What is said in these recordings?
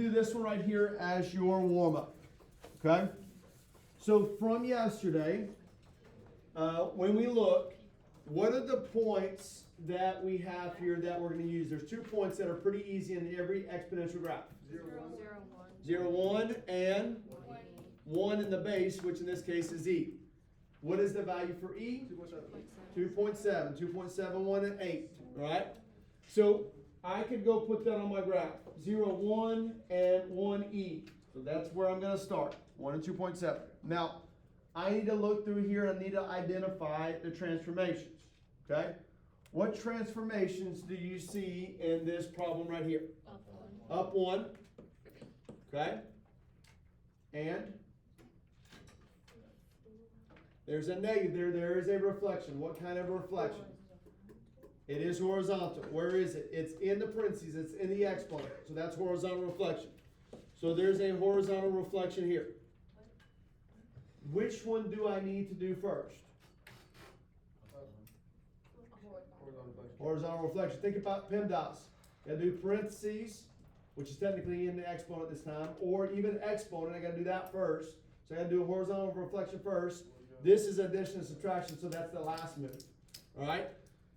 do this one right here as your warm-up. Okay? So from yesterday, when we look, what are the points that we have here that we're going to use? There's 2 points that are pretty easy in every exponential graph. 0, 1, and 1 in the base, which in this case is e. What is the value for e? 2.7. 2.71 and 8. All right? So I could go put that on my graph. 0, 1, and 1e. So that's where I'm going to start. 1 and 2.7. Now, I need to look through here and I need to identify the transformations. Okay? What transformations do you see in this problem right here? Up 1. Okay? And there's a negative there. There is a reflection. What kind of reflection? It is horizontal. Where is it? It's in the parentheses. It's in the exponent. So that's horizontal reflection. So there's a horizontal reflection here. Which one do I need to do first? Horizontal reflection. Think about PEMDAS. You got to do parentheses, which is technically in the exponent this time, or even exponent. I got to do that first. So I got to do a horizontal reflection first. This is addition and subtraction, so that's the last move. All right?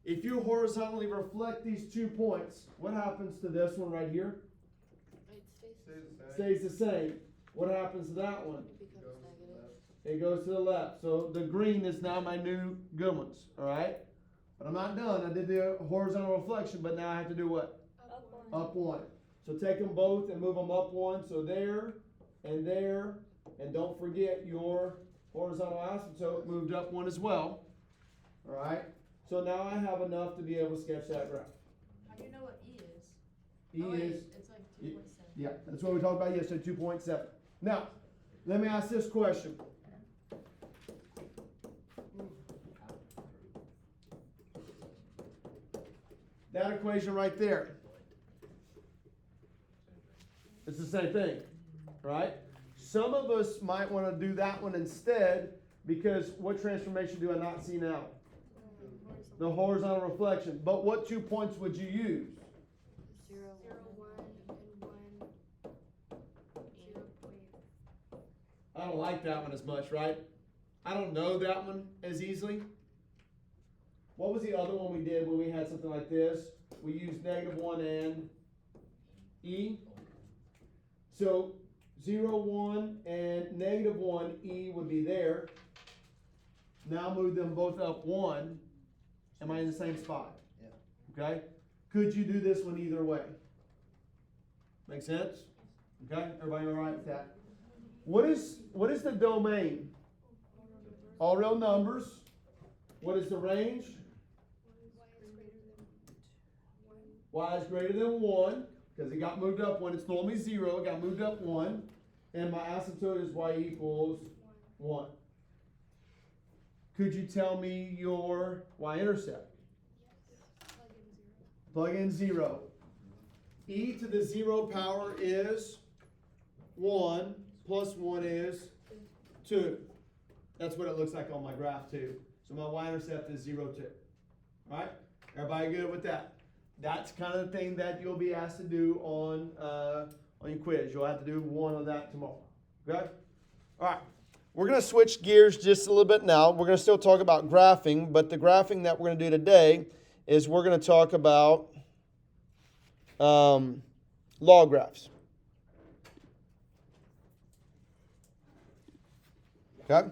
If you horizontally reflect these 2 points, what happens to this one right here? It stays the same. What happens to that one? It goes to the left. So the green is now my new good ones. All right? But I'm not done. I did the horizontal reflection, but now I have to do what? Up 1. So take them both and move them up 1. So there, and don't forget your horizontal asymptote moved up 1 as well. All right? So now I have enough to be able to sketch that graph. How do you know what E is? Is, it's like 2.7. yeah, that's what we talked about yesterday, 2.7. Now, let me ask this question. That equation right there, it's the same thing, right? Some of us might want to do that one instead because what transformation do I not see now? The horizontal reflection. But what 2 points would you use? 0, 1, and 1, 0. I don't like that one as much, right? I don't know that one as easily. What was the other one we did when we had something like this? We used -1 and e. So 0, 1, and -1, e would be there. Now move them both up 1. Am I in the same spot? Yeah. Okay? Could you do this one either way? Make sense? Okay? Everybody all right with that? What is the domain? All real numbers. What is the range? Y is greater than 1, because it got moved up 1. It's normally 0. It got moved up 1. And my asymptote is y equals 1. Could you tell me your y-intercept? Plug in 0. E to the 0 power is 1, plus 1 is 2. That's what it looks like on my graph too. So my y-intercept is 0, 2. All right? Everybody good with that? That's kind of the thing that you'll be asked to do on your quiz. You'll have to do one of that tomorrow. Okay? All right. We're going to switch gears just a little bit now. We're going to still talk about graphing, but the graphing that we're going to do today is we're going to talk about log graphs. Okay?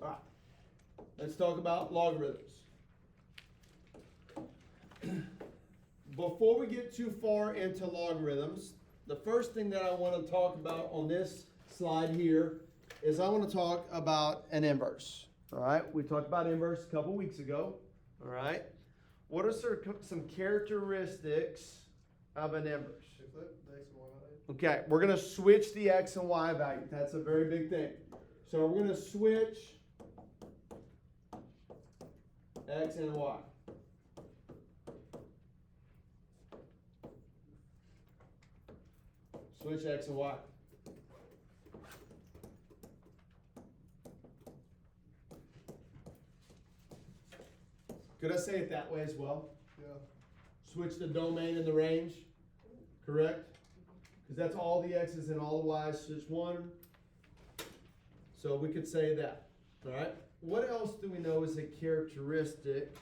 All right. Let's talk about logarithms. Before we get too far into logarithms, the first thing that I want to talk about on this slide here is I want to talk about an inverse. All right, we talked about inverse a couple weeks ago. All right, what are some characteristics of an inverse? Okay, we're going to switch the x and y value. That's a very big thing. So we're going to switch x and y. Switch x and y. Could I say it that way as well? Yeah. Switch the domain and the range. correct? Because that's all the x's and all the y's, so just one. So we could say that, all right? What else do we know is a characteristic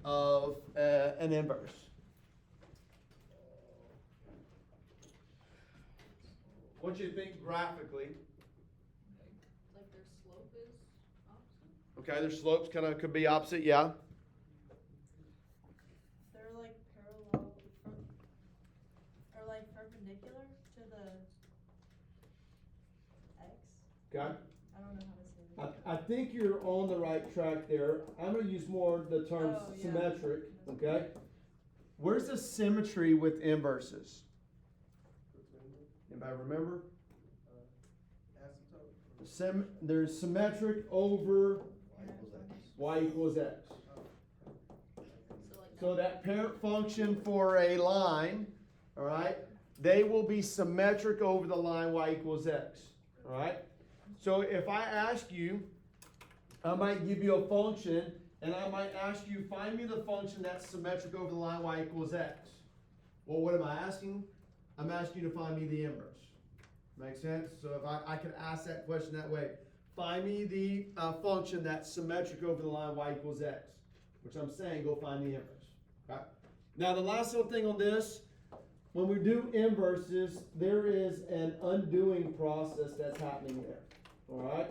of an inverse? What do you think graphically? Like their slope is opposite? Okay, their slopes kind of could be opposite, yeah. They're like parallel or like perpendicular to the x. Okay. I don't know how to say that. I think you're on the right track there. I'm going to use more the term Oh, yeah. symmetric, okay? Where's the symmetry with inverses? Anybody remember? There's symmetric over y equals x. So that parent function for a line, all right, they will be symmetric over the line y equals x, all right? So if I ask you, I might give you a function, and I might ask you, find me the function that's symmetric over the line y equals x. Well, what am I asking? I'm asking you to find me the inverse. Make sense? So if I could ask that question that way, find me the function that's symmetric over the line y equals x, which I'm saying go find the inverse. Okay? Now the last little thing on this, when we do inverses, there is an undoing process that's happening there. All right?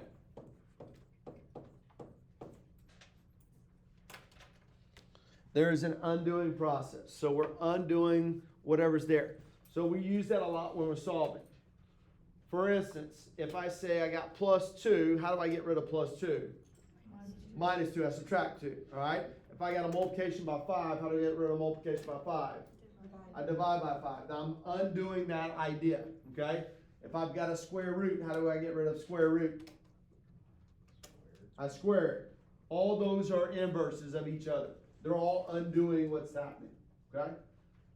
There is an undoing process. So we're undoing whatever's there. So we use that a lot when we're solving. For instance, if I say I got plus 2, how do I get rid of plus 2? Minus 2, I subtract 2, all right? If I got a multiplication by 5, how do I get rid of multiplication by 5? I divide by 5. Now I'm undoing that idea, okay? If I've got a square root, how do I get rid of square root? I square it. All those are inverses of each other. They're all undoing what's happening, okay?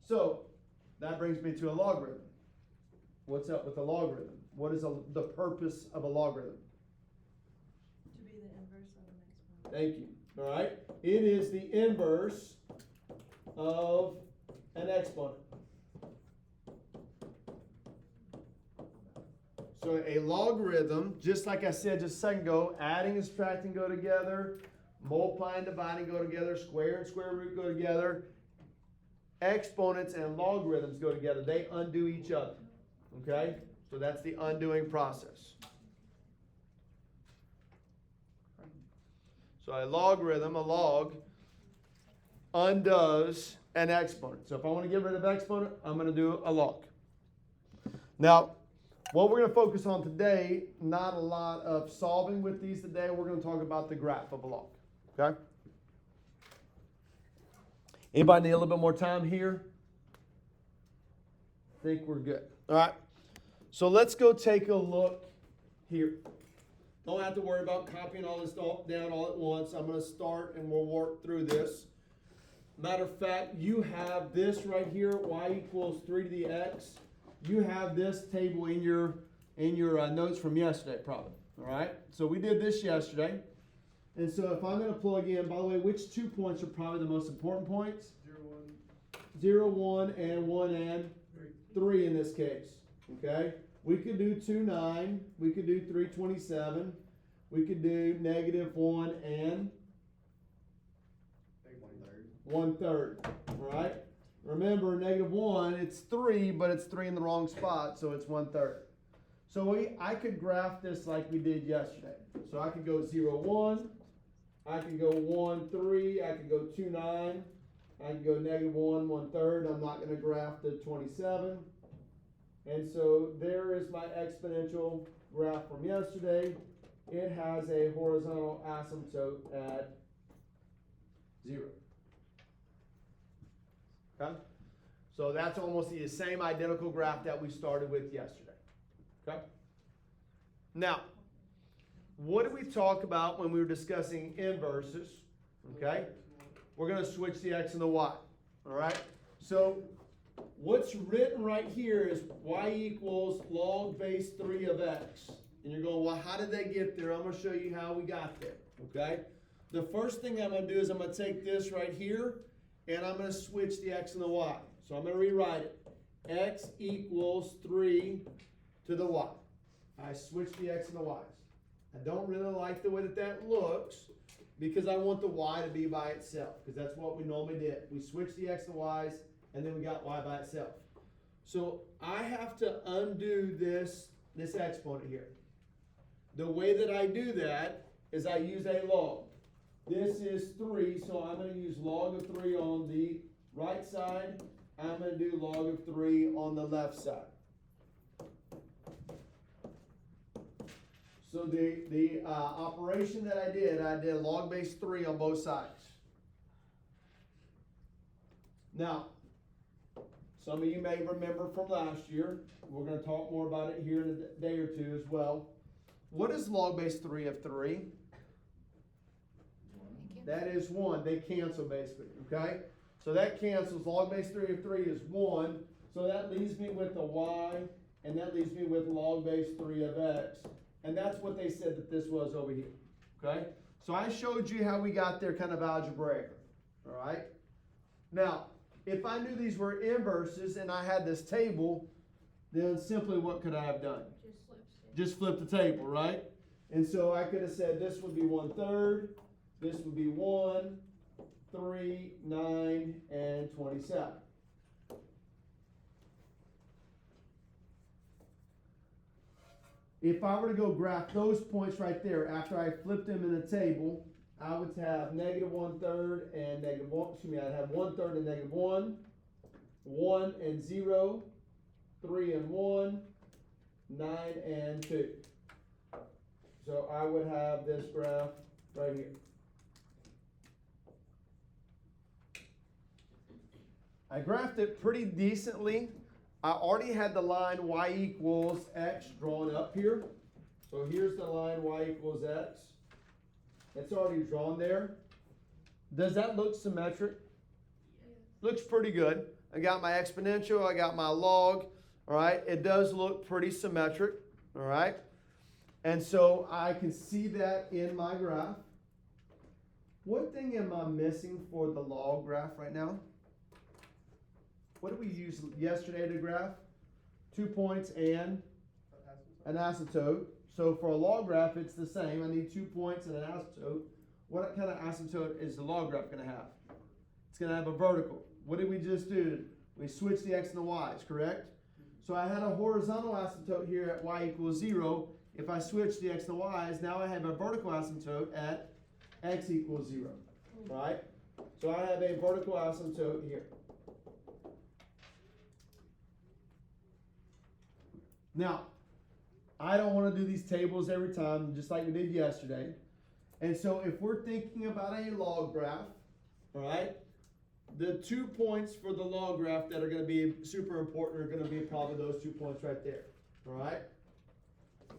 So that brings me to a logarithm. What's up with a logarithm? What is the purpose of a logarithm? To be the inverse of an exponent. Thank you. All right. It is the inverse of an exponent. So a logarithm, just like I said just a second ago, adding and subtracting go together, multiplying and dividing go together, square and square root go together, exponents and logarithms go together. They undo each other. Okay? So that's the undoing process. So a logarithm, a log, undoes an exponent. So if I want to get rid of exponent, I'm going to do a log. Now, what we're going to focus on today, not a lot of solving with these today. We're going to talk about the graph of a log. Okay? Anybody need a little bit more time here? I think we're good. All right. So let's go take a look here. Don't have to worry about copying all this down all at once. I'm going to start and we'll work through this. Matter of fact, you have this right here, y equals 3 to the x. You have this table in your notes from yesterday, probably. All right. So we did this yesterday. And so if I'm going to plug in, by the way, which 2 points are probably the most important points? 0, 1, and 1 and 3 in this case. Okay? We could do 2, 9. We could do 3, 27. We could do negative 1 and 1/3. All right? Remember, negative 1, it's 3, but it's 3 in the wrong spot, so it's 1/3. So I could graph this like we did yesterday. So I could go 0, 1. I could go 1, 3. I could go 2, 9. I could go negative 1, 1/3. I'm not going to graph the 27. And so there is my exponential graph from yesterday. It has a horizontal asymptote at 0. Okay? So that's almost the same identical graph that we started with yesterday. Okay? Now, what did we talk about when we were discussing inverses? Okay? We're going to switch the x and the y. All right? So what's written right here is y equals log base 3 of x. And you're going, well, how did they get there? I'm going to show you how we got there. Okay? The first thing I'm going to do is I'm going to take this right here, and I'm going to switch the x and the y. So I'm going to rewrite it. x equals 3 to the y. I switch the x and the y's. I don't really like the way that that looks because I want the y to be by itself, because that's what we normally did. We switched the x and y's, and then we got y by itself. So I have to undo this exponent here. The way that I do that is I use a log. This is 3, so I'm going to use log of 3 on the right side. I'm going to do log of 3 on the left side. So the operation that I did log base 3 on both sides. Now, some of you may remember from last year. We're going to talk more about it here in a day or two as well. What is log base 3 of 3? That is 1. They cancel basically, okay? So that cancels. Log base 3 of 3 is 1. So that leaves me with a y, and that leaves me with log base 3 of x. And that's what they said that this was over here, okay? So I showed you how we got there kind of algebraic, all right? Now, if I knew these were inverses and I had this table, then simply what could I have done? Just flip the table, right? And so I could have said this would be 1/3, this would be 1, 3, 9, and 27. If I were to go graph those points right there, after I flipped them in the table, I would have negative 1/3 and negative 1, I'd have 1/3 and negative 1, 1 and 0, 3 and 1, 9 and 2. So I would have this graph right here. I graphed it pretty decently. I already had the line y equals x drawn up here. So here's the line y equals x. It's already drawn there. Does that look symmetric? Yes. Looks pretty good. I got my exponential, I got my log. All right, it does look pretty symmetric. All right. And so I can see that in my graph. What thing am I missing for the log graph right now? What did we use yesterday to graph? 2 points and an asymptote. So for a log graph, it's the same. I need 2 points and an asymptote. What kind of asymptote is the log graph going to have? It's going to have a vertical. What did we just do? We switched the x and the y's, correct? So I had a horizontal asymptote here at y equals 0. If I switch the x and the y's, now I have a vertical asymptote at x equals 0, right? So I have a vertical asymptote here. Now, I don't want to do these tables every time, just like we did yesterday. And so if we're thinking about a log graph, all right, the 2 points for the log graph that are going to be super important are going to be probably those 2 points right there, all right?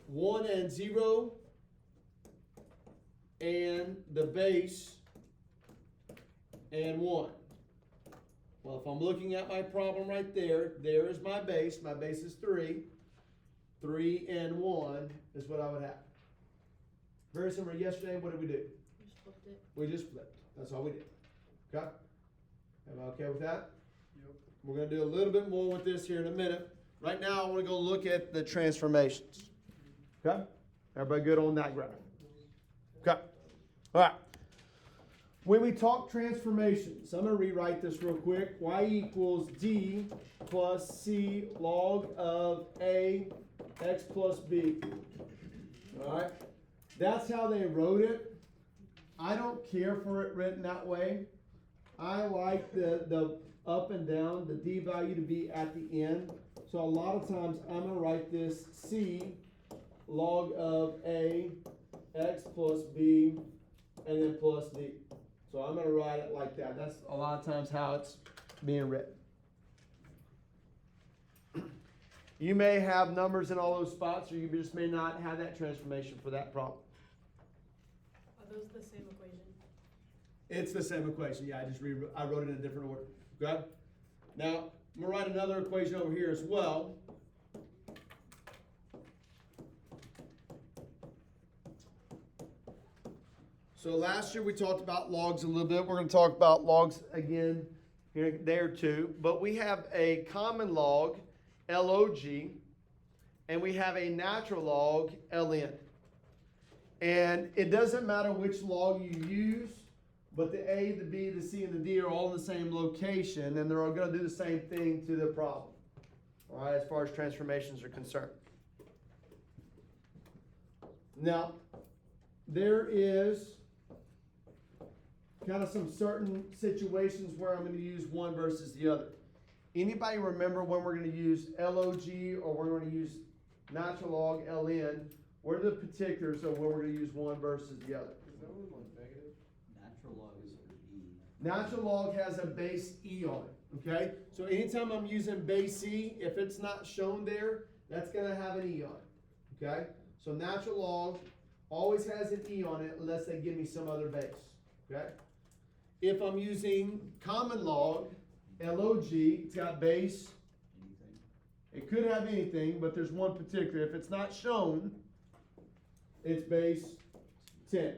1 and 0, and the base, and 1. Well, if I'm looking at my problem right there, there is my base. My base is 3. 3 and 1 is what I would have. Very similar. Yesterday, what did we do? Just flipped it. We just flipped. That's all we did. Okay? Am I okay with that? Yep. We're going to do a little bit more with this here in a minute. Right now, I want to go look at the transformations. Okay? Everybody good on that graph? Okay. All right. When we talk transformations, I'm going to rewrite this real quick. Y equals D plus C log of A x plus b. All right? That's how they wrote it. I don't care for it written that way. I like the up and down, the d value to be at the end. So a lot of times I'm going to write this C log of A x plus b and then plus d. So I'm going to write it like that. That's a lot of times how it's being written. You may have numbers in all those spots, or you just may not have that transformation for that problem. Are those the same equation? It's the same equation. Yeah, I wrote it in a different order. Good? Now, I'm going to write another equation over here as well. So last year we talked about logs a little bit. We're going to talk about logs again here, there too, but we have a common log, log, and we have a natural log, ln. And it doesn't matter which log you use, but the a, the b, the c, and the d are all in the same location, and they're all going to do the same thing to the problem. All right, as far as transformations are concerned. Now, there is kind of some certain situations where I'm going to use one versus the other. Anybody remember when we're going to use log or we're going to use natural log ln? What are the particulars of when we're going to use one versus the other? Is that one like negative? Natural log is an E. Natural log has a base E on it, okay? So anytime I'm using base E, if it's not shown there, that's going to have an E on it, okay? So natural log always has an E on it unless they give me some other base, okay? If I'm using common log, log, it's got base. Anything? It could have anything, but there's one particular. If it's not shown, it's base 10.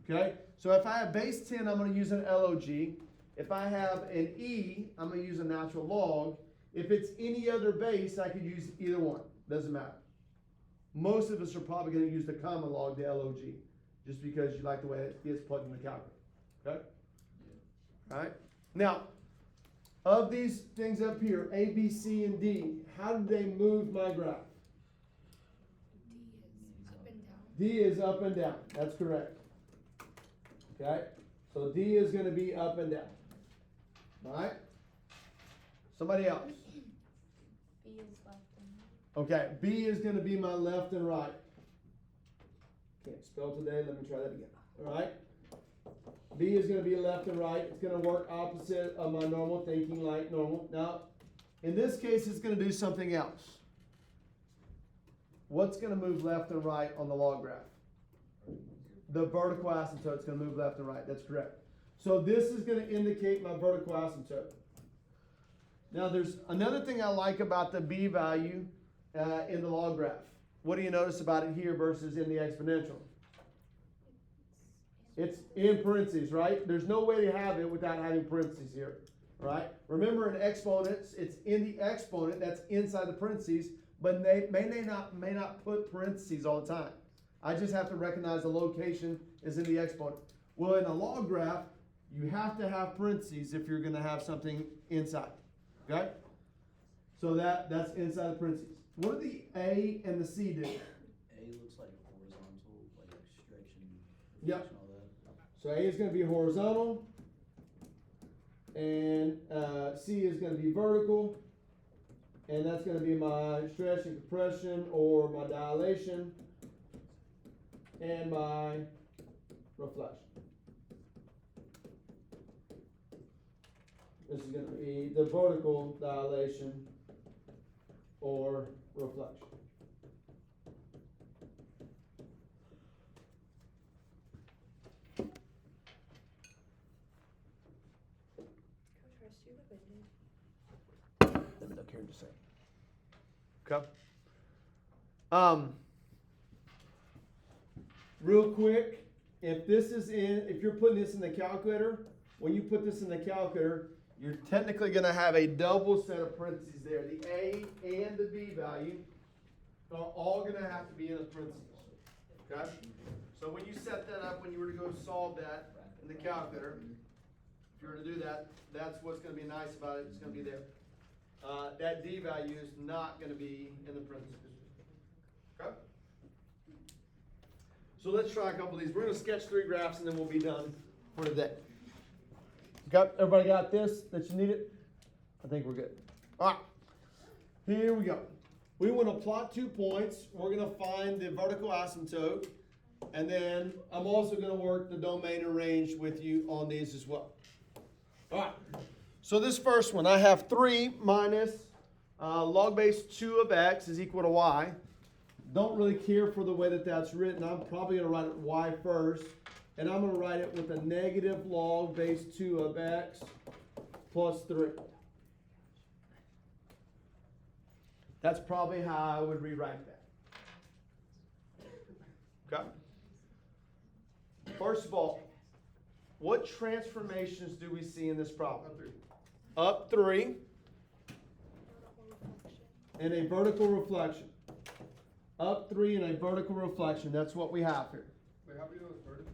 Okay? So if I have base 10, I'm going to use an log. If I have an E, I'm going to use a natural log. If it's any other base, I could use either one. Doesn't matter. Most of us are probably going to use the common log, the log, just because you like the way it gets plugged in the calculator. Okay? All right? Now, of these things up here, A, B, C, and D, how do they move my graph? D is up and down. That's correct. Okay? So D is going to be up and down. All right? Somebody else. B is left and right. Okay, B is going to be my left and right. Can't spell today. Let me try that again. All right? B is going to be left and right. It's going to work opposite of my normal thinking, like normal. Now, in this case, it's going to do something else. What's going to move left and right on the log graph? The vertical asymptote is going to move left and right. That's correct. So this is going to indicate my vertical asymptote. Now, there's another thing I like about the B value in the log graph. What do you notice about it here versus in the exponential? It's in parentheses, right? There's no way to have it without having parentheses here, right? Remember in exponents, it's in the exponent that's inside the parentheses, but they may not put parentheses all the time. I just have to recognize the location is in the exponent. Well, in a log graph, you have to have parentheses if you're going to have something inside, okay? So that's inside the parentheses. What do the A and the C do? A looks like horizontal, like stretching. Yep. All that. So A is going to be horizontal, and C is going to be vertical, and that's going to be my stretch and compression, or my dilation, and my reflection. This is going to be the vertical dilation or reflection. Look here just a second. Okay. Real quick, if you're putting this in the calculator, when you put this in the calculator, you're technically going to have a double set of parentheses there. The A and the B value are all going to have to be in the parentheses. Okay? So when you set that up, when you were to go solve that in the calculator, if you were to do that, that's what's going to be nice about it. It's going to be there. That D value is not going to be in the parentheses. Okay? So let's try a couple of these. We're going to sketch 3 graphs and then we'll be done for today. Okay, everybody got this that you needed? I think we're good. All right, here we go. We want to plot 2 points. We're going to find the vertical asymptote, and then I'm also going to work the domain and range with you on these as well. All right, so this first one, I have 3 minus log base 2 of x is equal to y. Don't really care for the way that that's written. I'm probably going to write it y first. And I'm going to write it with a negative log base 2 of x plus 3. That's probably how I would rewrite that. Okay? First of all, what transformations do we see in this problem? up 3, and a vertical reflection. Up 3 and a vertical reflection. That's what we have here. Wait, how do you know it's vertical?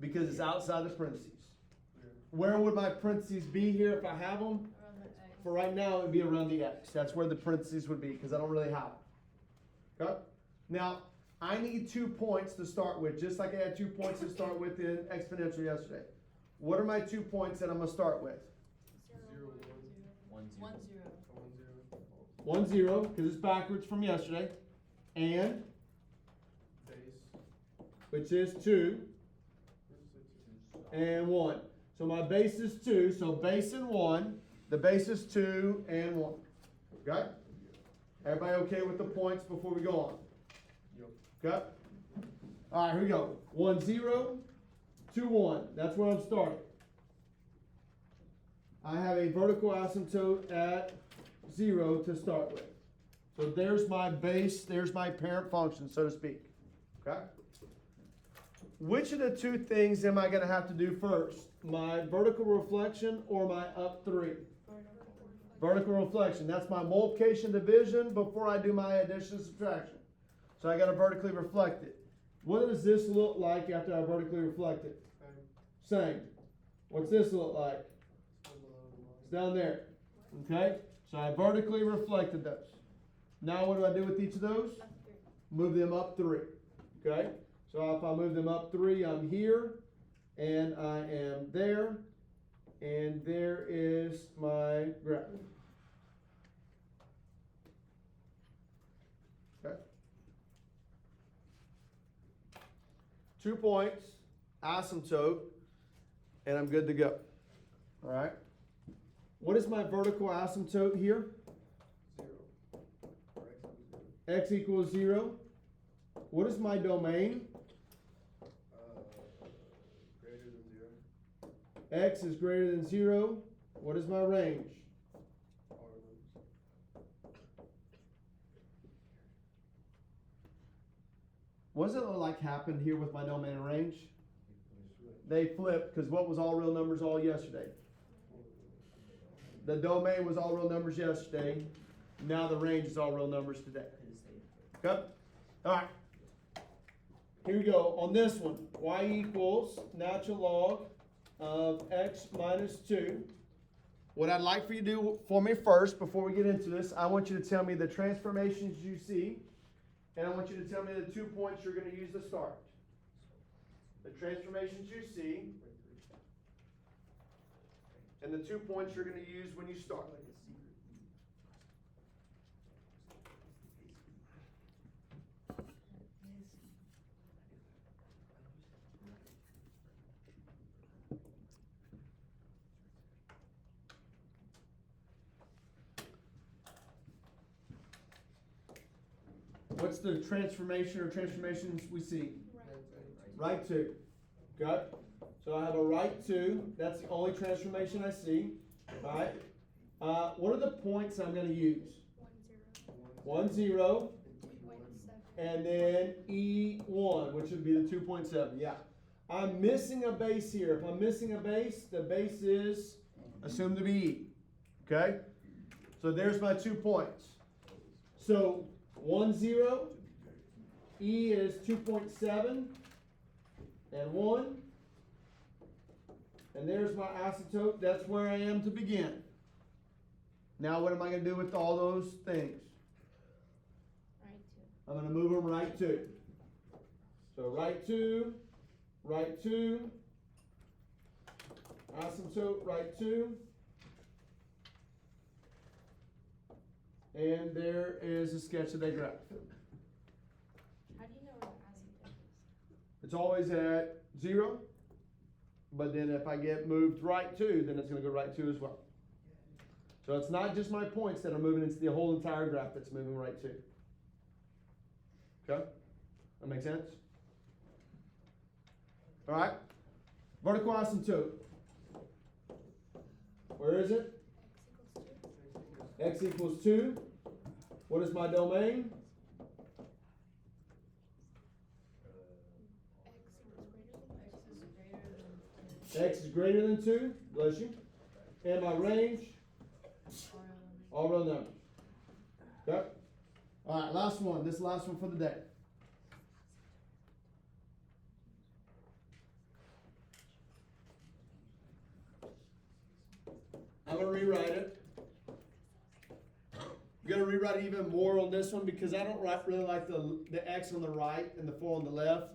Because it's outside the parentheses. Yeah. Where would my parentheses be here if I have them? Around the X. For right now, it would be around the X. That's where the parentheses would be, because I don't really have them. Okay? Now, I need 2 points to start with, just like I had 2 points to start with in exponential yesterday. What are my 2 points that I'm going to start with? 0, 1, 1 0. 1, 0. 1, 0, because it's backwards from yesterday. And, Base. which is 2, and 1. So my base is 2, so base and 1. The base is 2 and 1. Okay? Everybody okay with the points before we go on? Yep. Okay? All right, here we go. 1, 0, 2, 1. That's where I'm starting. I have a vertical asymptote at 0 to start with. So there's my base, there's my parent function, so to speak. Okay? Which of the 2 things am I going to have to do first? My vertical reflection or my up 3? Vertical reflection. That's my multiplication division before I do my addition and subtraction. So I got to vertically reflect it. What does this look like after I vertically reflect it? Same. What's this look like? It's down there. Okay? So I vertically reflected those. Now what do I do with each of those? Move them up 3. Okay? So if I move them up 3, I'm here, and I am there, and there is my graph. Okay? 2 points, asymptote, and I'm good to go. All right? What is my vertical asymptote here? 0. X equals 0. What is my domain? Greater than 0. X is greater than 0. What is my range? All of them. What does it look like happened here with my domain and range? They flipped, because what was all real numbers all yesterday? The domain was all real numbers yesterday. Now the range is all real numbers today. Okay? All right. Here we go. On this one, y equals natural log of x minus 2. What I'd like for you to do for me first, before we get into this, I want you to tell me the transformations you see, and I want you to tell me the 2 points you're going to use to start. The transformations you see, and the 2 points you're going to use when you start. What's the transformation or transformations we see? Right 2. Okay? So I have a right 2. That's the only transformation I see. Alright? What are the points I'm going to use? 1, 0. And then E1, which would be the 2.7. Yeah. I'm missing a base here. If I'm missing a base, the base is assumed to be E. Okay? So there's my 2 points. So 1, 0. E is 2.7. And 1. And there's my asymptote. That's where I am to begin. Now what am I going to do with all those things? I'm going to move them right 2. So right 2, asymptote right 2. And there is a sketch of that graph. How do you know where the asymptote is? It's always at 0. But then if I get moved right 2, then it's going to go right 2 as well. So it's not just my points that are moving, it's the whole entire graph that's moving right 2. Okay? That make sense? All right? Vertical asymptote. Where is it? X equals 2. What is my domain? X is greater than 2. Bless you. And my range, all real numbers. Okay? All right, last one. This is the last one for the day. I'm going to rewrite it. I'm going to rewrite it even more on this one because I don't really like the x on the right and the 4 on the left.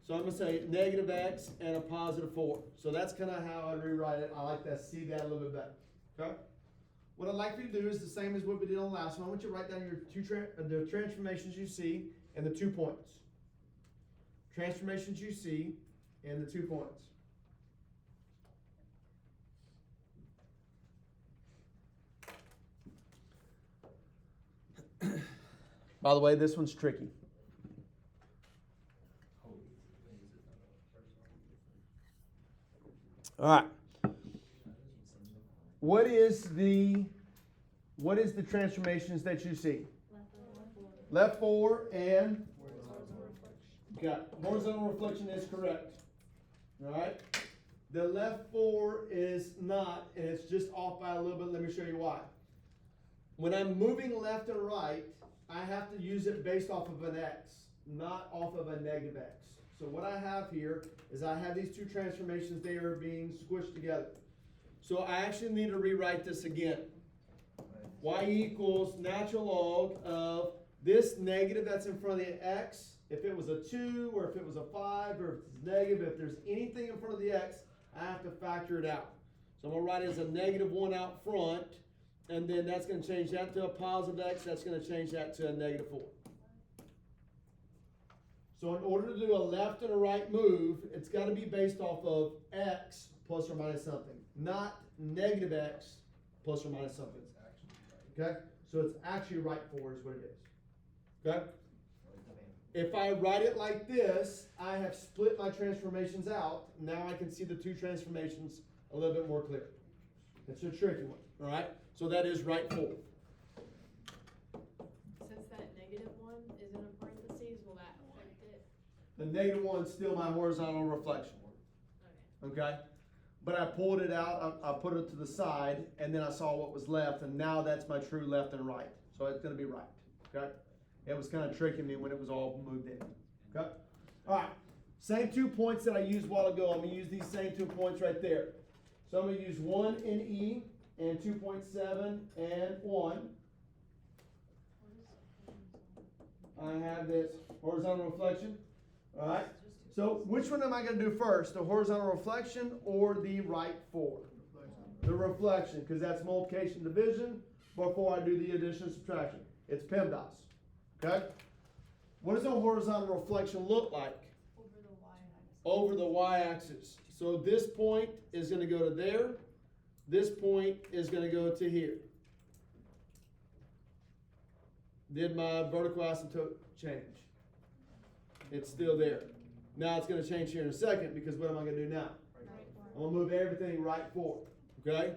So I'm going to say negative x and a positive 4. So that's kind of how I rewrite it. I like to see that a little bit better. Okay? What I'd like for you to do is the same as what we did on the last one. I want you to write down your the transformations you see and the 2 points. Transformations you see and the 2 points. By the way, this one's tricky. All right. What is the transformations that you see? Left 4 and horizontal reflection is correct. All right. The left 4 is not, and it's just off by a little bit. Let me show you why. When I'm moving left and right, I have to use it based off of an x, not off of a negative x. So what I have here is I have these 2 transformations. They are being squished together. So I actually need to rewrite this again. Y equals natural log of this negative that's in front of the x. If it was a 2 or if it was a 5 or if it's negative, if there's anything in front of the x, I have to factor it out. So I'm going to write it as a negative 1 out front. And then that's going to change that to a positive x. That's going to change that to a negative 4. So in order to do a left and a right move, it's got to be based off of x plus or minus something, not negative x plus or minus something. Okay? So it's actually right 4 is what it is. Okay? If I write it like this, I have split my transformations out. Now I can see the 2 transformations a little bit more clear. It's a tricky one. All right? So that is right 4. Since that negative 1 is in a parentheses, will that affect it? The negative 1 is still my horizontal reflection. Okay? But I pulled it out, I put it to the side, and then I saw what was left, and now that's my true left and right. So it's going to be right. Okay? It was kind of tricking me when it was all moved in. Okay? All right. Same 2 points that I used a while ago. I'm going to use these same 2 points right there. So I'm going to use 1 in E and 2.7 and 1. I have this horizontal reflection. All right. So which one am I going to do first? The horizontal reflection or the right 4? The reflection, because that's multiplication division before I do the addition and subtraction. It's PEMDAS. Okay? What does a horizontal reflection look like? Over the y-axis. Over the y-axis. So this point is going to go to there. This point is going to go to here. Did my vertical asymptote change? It's still there. Now it's going to change here in a second because what am I going to do now? I'm going to move everything right 4. Okay?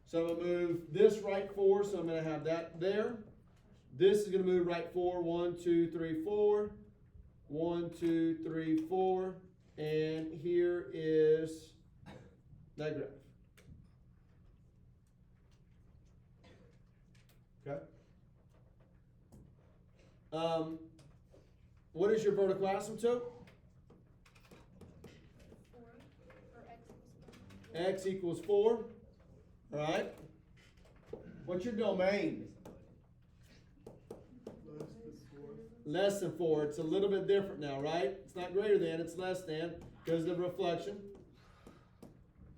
So I'm going to move this right 4, so I'm going to have that there. This is going to move right 4. 1, 2, 3, 4. 1, 2, 3, 4. And here is that graph. Okay? What is your vertical asymptote? 4, or X x equals 4. equals 4. All right. What's your domain? Less than 4. It's a little bit different now, right? It's not greater than, it's less than because of the reflection.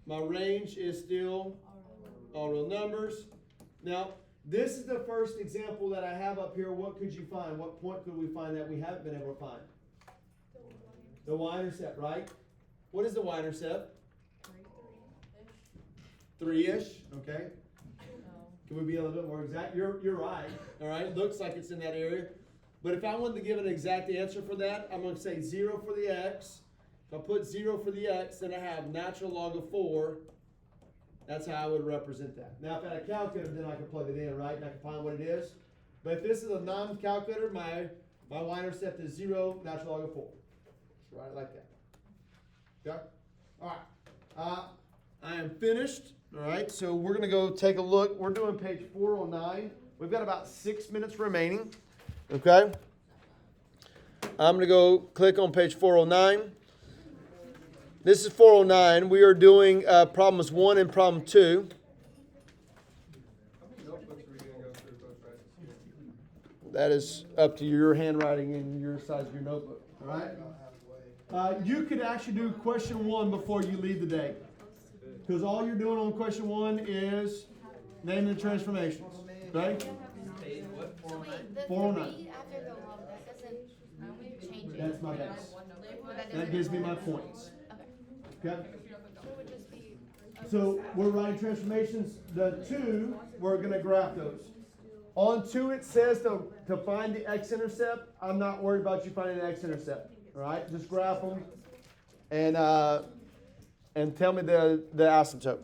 My range is still all real numbers. Now, this is the first example that I have up here. What could you find? What point could we find that we haven't been able to find? The y-intercept, right? What is the y-intercept? 3-ish, okay? Can we be a little bit more exact? You're right. All right, looks like it's in that area. But if I wanted to give an exact answer for that, I'm going to say 0 for the x. If I put 0 for the x, then I have natural log of 4. That's how I would represent that. Now, if I had a calculator, then I can plug it in, right? And I can find what it is. But if this is a non-calculator, my y-intercept is 0, natural log of 4. Just write it like that. Okay? All right. I am finished. All right, so we're going to go take a look. We're doing page 409. We've got about 6 minutes remaining. Okay? I'm going to go click on page 409. This is 409. We are doing problems 1 and problem 2. How many notebooks are we gonna go through post practice here? That is up to your handwriting and your size of your notebook. All right? You could actually do question 1 before you leave the day. Because all you're doing on question 1 is naming the transformations. Okay? So wait, the 409. 3 after the log, that doesn't change it. That's my base. That That doesn't gives me my matter. points. Okay. Okay? So it would just be. So we're writing transformations. The 2, we're going to graph those. On 2, it says to find the x-intercept. I'm not worried about you finding the x-intercept. All right? Just graph them and tell me the asymptote.